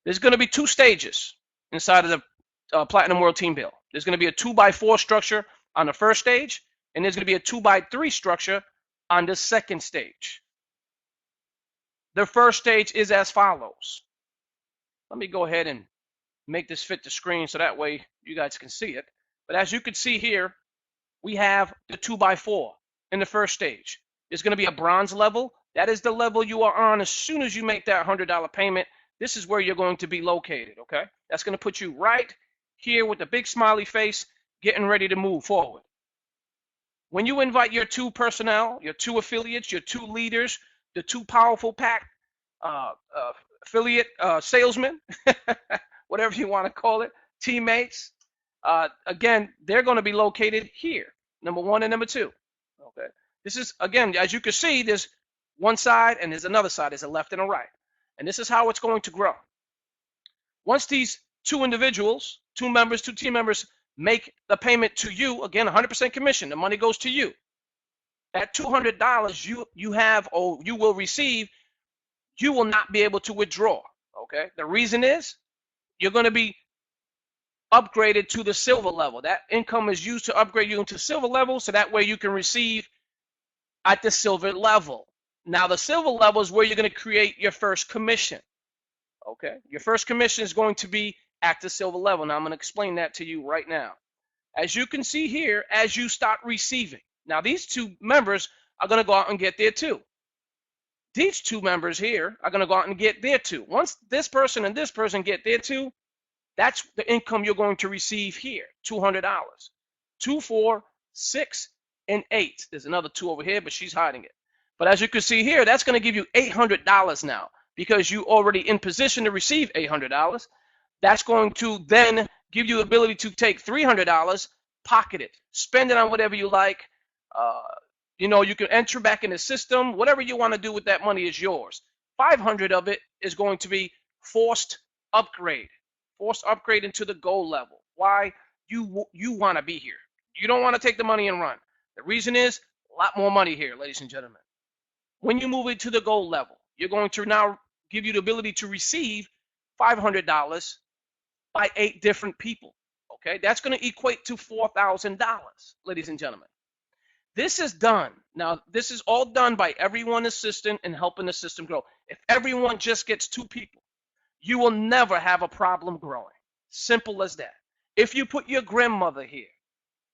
There's going to be 2 stages inside of the Platinum World Team Build. There's going to be a 2x4 structure on the first stage, and there's going to be a 2x3 structure on the second stage. The first stage is as follows. Let me go ahead and make this fit the screen so that way you guys can see it. But as you can see here, we have the 2x4 in the first stage. There's going to be a bronze level. That is the level you are on as soon as you make that $100 payment. This is where you're going to be located, okay? That's going to put you right here with the big smiley face, getting ready to move forward. When you invite your 2 personnel, your 2 affiliates, your 2 leaders, the 2 powerful pack affiliate salesmen, whatever you want to call it, teammates, again, they're going to be located here, number 1 and number 2. Okay. This is, again, as you can see, there's one side and there's another side. There's a left and a right. And this is how it's going to grow. Once these 2 individuals, 2 members, 2 team members make the payment to you, again, 100% commission, the money goes to you. At $200 you have, or you will receive, you will not be able to withdraw, okay? The reason is you're going to be upgraded to the silver level. That income is used to upgrade you into silver level, so that way you can receive at the silver level. Now, the silver level is where you're going to create your first commission, okay? Your first commission is going to be at the silver level. Now, I'm going to explain that to you right now. As you can see here, as you start receiving, now these 2 members are going to go out and get their 2. These 2 members here are going to go out and get their 2. Once this person and this person get their 2, that's the income you're going to receive here, $200. 2, 4, 6, and 8. There's another 2 over here, but she's hiding it. But as you can see here, that's going to give you $800 now because you already in position to receive $800. That's going to then give you the ability to take $300, pocket it, spend it on whatever you like. You know, you can enter back in the system. Whatever you want to do with that money is yours. 500 of it is going to be forced upgrade into the gold level. Why? You want to be here. You don't want to take the money and run. The reason is a lot more money here, ladies and gentlemen. When you move into the gold level, you're going to now give you the ability to receive $500 by 8 different people. Okay, that's going to equate to $4,000, ladies and gentlemen. This is done. Now, this is all done by everyone assisting and helping the system grow. If everyone just gets 2 people, you will never have a problem growing. Simple as that. If you put your grandmother here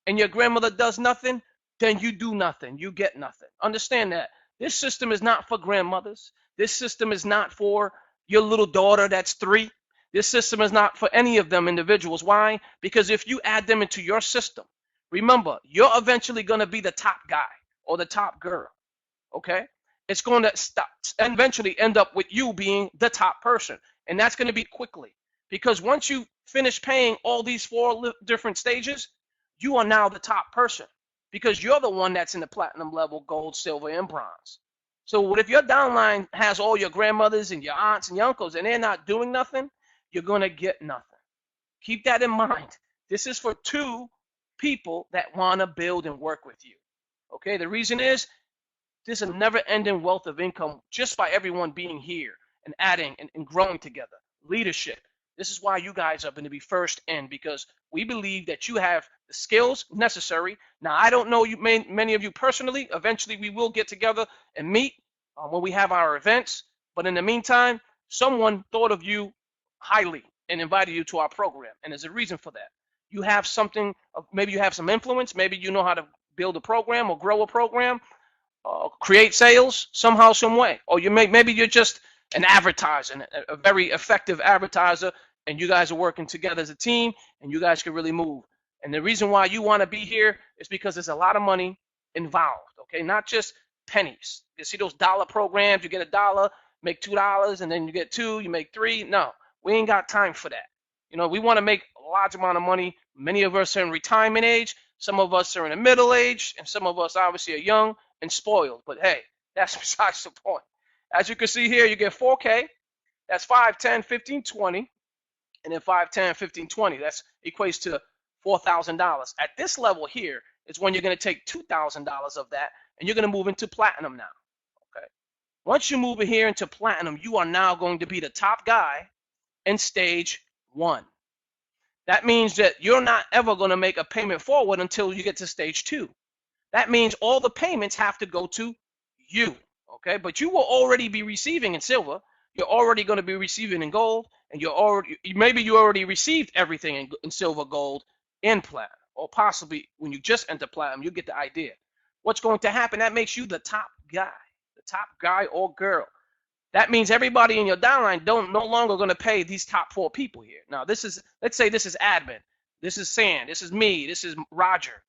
and your grandmother does nothing, then you do nothing. You get nothing. Understand that. This system is not for grandmothers. This system is not for your little daughter that's 3. This system is not for any of them individuals. Why? Because if you add them into your system, remember, you're eventually going to be the top guy or the top girl, okay? It's going to eventually end up with you being the top person, and that's going to be quickly. Because once you finish paying all these 4 different stages, you are now the top person because you're the one that's in the platinum level, gold, silver, and bronze. So what if your downline has all your grandmothers and your aunts and your uncles and they're not doing nothing? You're going to get nothing. Keep that in mind. This is for 2 people that want to build and work with you. Okay, the reason is there's a never-ending wealth of income just by everyone being here and adding and growing together. Leadership. This is why you guys are going to be first in, because we believe that you have the skills necessary. Now, I don't know you, many of you personally. Eventually, we will get together and meet when we have our events. But in the meantime, someone thought of you highly and invited you to our program, and there's a reason for that. You have something, maybe you have some influence, maybe you know how to build a program or grow a program, create sales somehow, some way, or maybe you're just an advertiser, a very effective advertiser, and you guys are working together as a team, and you guys can really move. And the reason why you want to be here is because there's a lot of money involved, okay? Not just pennies. You see those dollar programs, you get $1, make $2, and then you get 2, you make 3. No, we ain't got time for that. You know, we want to make a large amount of money. Many of us are in retirement age. Some of us are in the middle age, and some of us obviously are young and spoiled. But hey, that's besides the point. As you can see here, you get 4K. That's 5, 10, 15, 20. And then 5, 10, 15, 20. That equates to $4,000. At this level here is when you're going to take $2,000 of that, and you're going to move into platinum now. Okay. Once you move here into platinum, you are now going to be the top guy in stage 1. That means that you're not ever going to make a payment forward until you get to stage 2. That means all the payments have to go to you, okay? But you will already be receiving in silver. You're already going to be receiving in gold, and maybe you already received everything in silver, gold, and platinum, or possibly when you just enter platinum, you get the idea. What's going to happen? That makes you the top guy or girl. That means everybody in your downline no longer going to pay these top 4 people here. Now, let's say this is admin, this is Sam, this is me, this is Roger,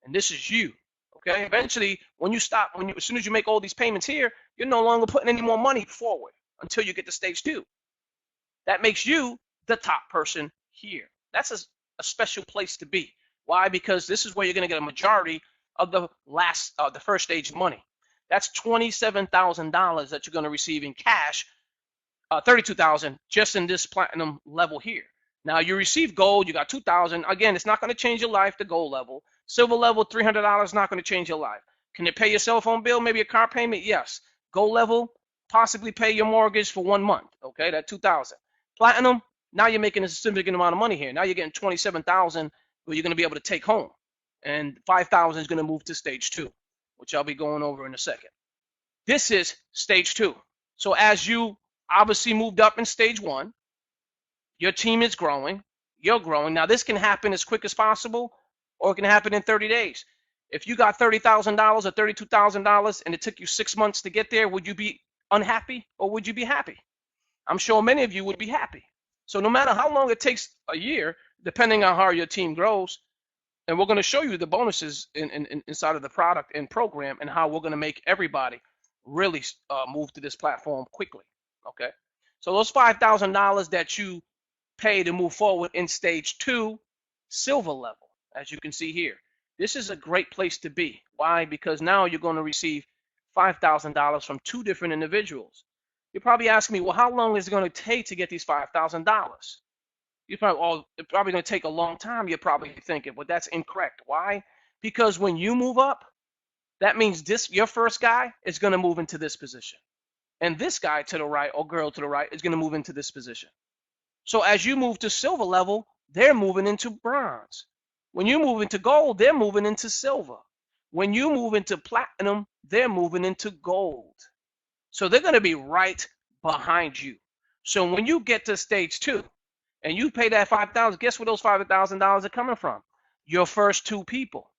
and this is you. Okay. Eventually, as soon as you make all these payments here, you're no longer putting any more money forward until you get to stage 2. That makes you the top person here. That's a special place to be. Why? Because this is where you're going to get a majority of the first stage money. That's $27,000 that you're going to receive in cash, $32,000 just in this platinum level here. Now you receive gold, you got $2,000. Again, it's not going to change your life, the gold level. Silver level, $300 is not going to change your life. Can it pay your cell phone bill, maybe a car payment? Yes. Gold level, possibly pay your mortgage for 1 month. Okay, that $2,000. Platinum, now you're making a significant amount of money here. Now you're getting $27,000 where you're going to be able to take home. And $5,000 is going to move to stage 2, which I'll be going over in a second. This is stage 2. So as you obviously moved up in stage 1, your team is growing, you're growing. Now this can happen as quick as possible, or it can happen in 30 days. If you got $30,000 or $32,000 and it took you 6 months to get there, would you be unhappy or would you be happy? I'm sure many of you would be happy. So no matter how long it takes a year, depending on how your team grows, and we're going to show you the bonuses inside of the product and program and how we're going to make everybody really move to this platform quickly. Okay, so those $5,000 that you pay to move forward in stage 2, silver level, as you can see here, this is a great place to be. Why? Because now you're going to receive $5,000 from 2 different individuals. You're probably asking me, well, how long is it going to take to get these $5,000? You're probably, it's probably going to take a long time, you're probably thinking, but that's incorrect. Why? Because when you move up, that means your first guy is going to move into this position. And this guy to the right or girl to the right is going to move into this position. So as you move to silver level, they're moving into bronze. When you move into gold, they're moving into silver. When you move into platinum, they're moving into gold. So they're going to be right behind you. So when you get to stage 2 and you pay that $5,000, guess where those $5,000 are coming from? Your first 2 people.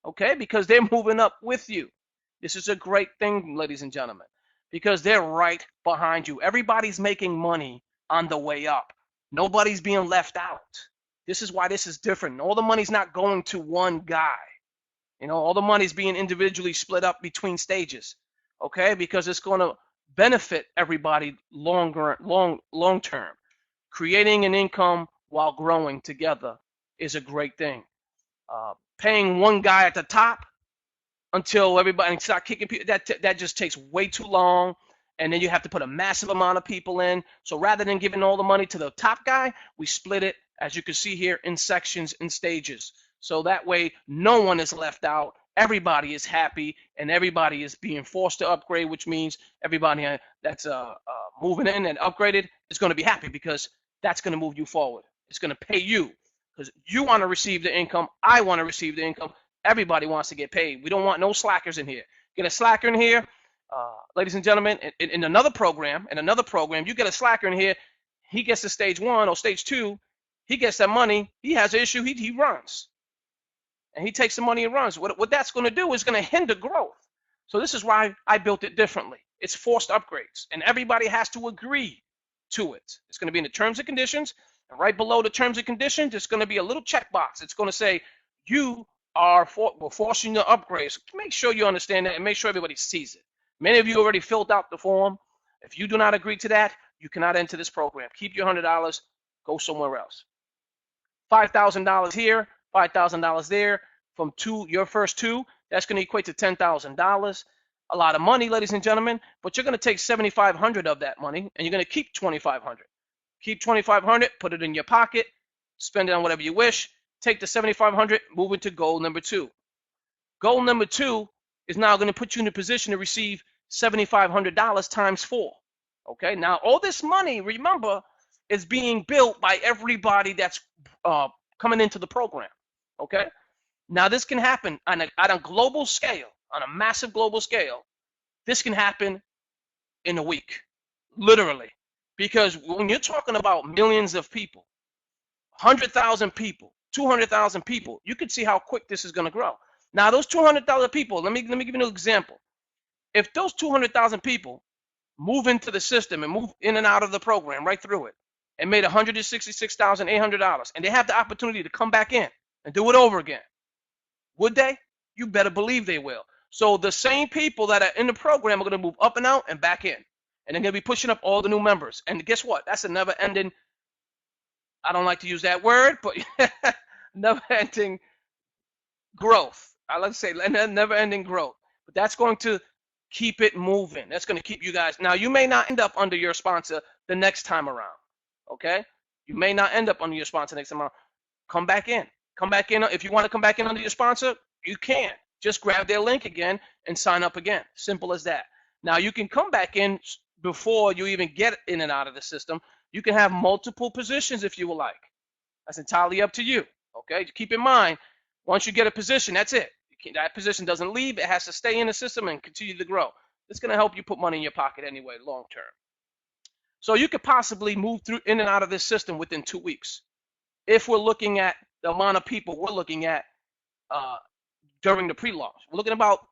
Okay, because they're moving up with you. This is a great thing, ladies and gentlemen, because they're right behind you. Everybody's making money on the way up. Nobody's being left out. This is why this is different. All the money's not going to one guy. You know, all the money's being individually split up between stages. Okay, because it's going to benefit everybody long term. Creating an income while growing together is a great thing. Paying one guy at the top until everybody start kicking people, that just takes way too long, and then you have to put a massive amount of people in. So rather than giving all the money to the top guy, we split it, as you can see here, in sections and stages. So that way no one is left out, everybody is happy, and everybody is being forced to upgrade, which means everybody that's moving in and upgraded is going to be happy, because that's going to move you forward. It's going to pay you, because you want to receive the income, I want to receive the income, everybody wants to get paid. We don't want no slackers in here. Get a slacker in here, ladies and gentlemen, in another program, you get a slacker in here, he gets to stage 1 or stage 2, he gets that money, he has an issue, he runs. And he takes the money and runs. What that's going to do is going to hinder growth. So this is why I built it differently. It's forced upgrades, and everybody has to agree to it. It's going to be in the terms and conditions, and right below the terms and conditions, it's going to be a little checkbox. It's going to say, we're forcing the upgrades. Make sure you understand that, and make sure everybody sees it. Many of you already filled out the form. If you do not agree to that, you cannot enter this program. Keep your $100, go somewhere else. $5,000 here, $5,000 there, from your first 2, that's going to equate to $10,000. A lot of money, ladies and gentlemen, but you're going to take $7,500 of that money, and you're going to keep $2,500. Keep $2,500, put it in your pocket, spend it on whatever you wish. Take the $7,500, move it to goal number 2. Goal number 2 is now going to put you in a position to receive $7,500 times 4. Okay, now all this money, remember, is being built by everybody that's coming into the program. Okay. Now this can happen on a global scale, on a massive global scale. This can happen in a week, literally, because when you're talking about millions of people, 100,000 people, 200,000 people, you can see how quick this is going to grow. Now those 200,000 people, let me give you an example. If those 200,000 people move into the system and move in and out of the program right through it and made $166,800 and they have the opportunity to come back in and do it over again, would they? You better believe they will. So the same people that are in the program are going to move up and out and back in, and they're going to be pushing up all the new members. And guess what? That's a never-ending, I don't like to use that word, but never-ending growth. I like to say never-ending growth. But that's going to keep it moving. That's going to keep you guys. Now, you may not end up under your sponsor the next time around, okay? You may not end up under your sponsor next time around. Come back in. Come back in. If you want to come back in under your sponsor, you can. Just grab their link again and sign up again. Simple as that. Now, you can come back in before you even get in and out of the system. You can have multiple positions if you would like. That's entirely up to you, okay? Keep in mind, once you get a position, that's it. That position doesn't leave. It has to stay in the system and continue to grow. It's going to help you put money in your pocket anyway, long term. So you could possibly move through in and out of this system within 2 weeks. If we're looking at the amount of people we're looking at during the pre-launch, we're looking about,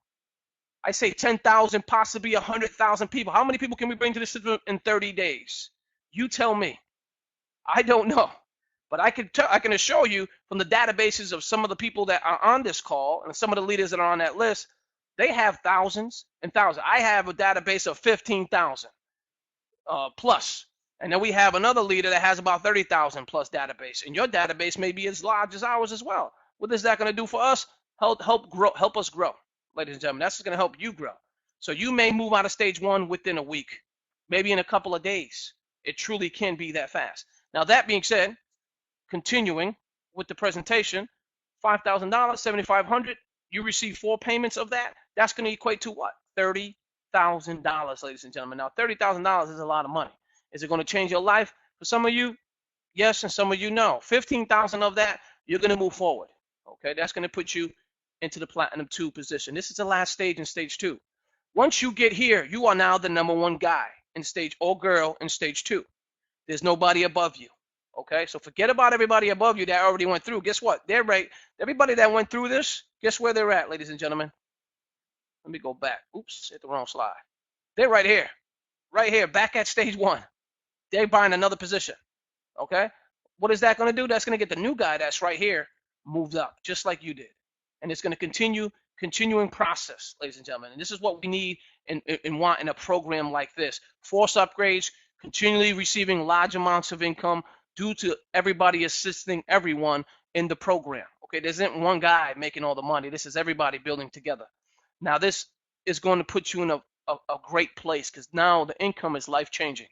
I say 10,000, possibly 100,000 people. How many people can we bring to the system in 30 days? You tell me. I don't know. But I can assure you from the databases of some of the people that are on this call and some of the leaders that are on that list, they have thousands and thousands. I have a database of 15,000 plus. And then we have another leader that has about 30,000 plus database. And your database may be as large as ours as well. What is that going to do for us? Help us grow, ladies and gentlemen. That's going to help you grow. So you may move out of stage 1 within a week, maybe in a couple of days. It truly can be that fast. Now, that being said, continuing with the presentation, $5,000, $7,500, you receive 4 payments of that. That's going to equate to what? $30,000, ladies and gentlemen. Now, $30,000 is a lot of money. Is it going to change your life? For some of you, yes, and some of you, no. 15,000 of that, you're going to move forward. Okay, that's going to put you into the Platinum 2 position. This is the last stage in stage 2. Once you get here, you are now the #1 guy in stage or girl in stage 2. There's nobody above you. Okay, so forget about everybody above you that already went through. Guess what? They're right. Everybody that went through this, guess where they're at, ladies and gentlemen? Let me go back. Oops, hit the wrong slide. They're right here, back at stage 1. They're buying another position. Okay, what is that going to do? That's going to get the new guy that's right here moved up, just like you did. And it's going to continuing process, ladies and gentlemen. And this is what we need and want in a program like this. Force upgrades, continually receiving large amounts of income, due to everybody assisting everyone in the program. Okay, there isn't one guy making all the money. This is everybody building together. Now, this is going to put you in a great place because now the income is life-changing.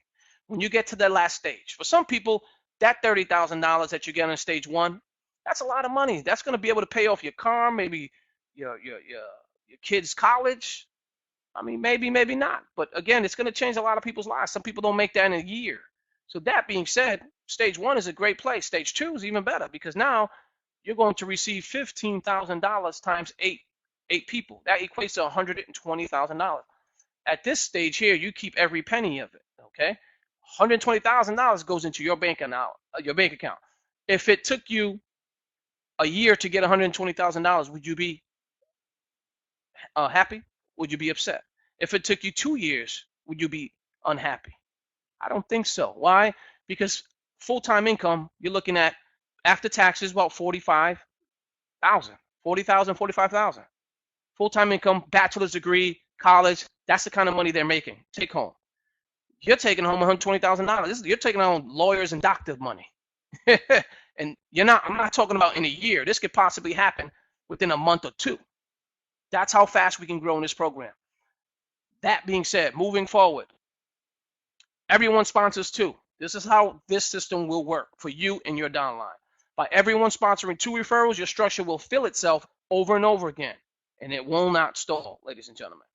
When you get to the last stage, for some people, that $30,000 that you get in stage 1, that's a lot of money. That's going to be able to pay off your car, maybe your kid's college. I mean, maybe not. But again, it's going to change a lot of people's lives. Some people don't make that in a year. So that being said, stage 1 is a great place. Stage 2 is even better because now you're going to receive $15,000 times 8 people. That equates to $120,000. At this stage here, you keep every penny of it. Okay, $120,000 goes into your bank account. If it took you a year to get $120,000, would you be happy? Would you be upset? If it took you 2 years, would you be unhappy? I don't think so. Why? Because full-time income, you're looking at, after taxes, about $45,000. $45,000. Full-time income, bachelor's degree, college, that's the kind of money they're making. Take home. You're taking home $120,000. You're taking home lawyers and doctor money. And I'm not talking about in a year. This could possibly happen within a month or 2. That's how fast we can grow in this program. That being said, moving forward, everyone sponsors 2. This is how this system will work for you and your downline. By everyone sponsoring 2 referrals, your structure will fill itself over and over again, and it will not stall, ladies and gentlemen.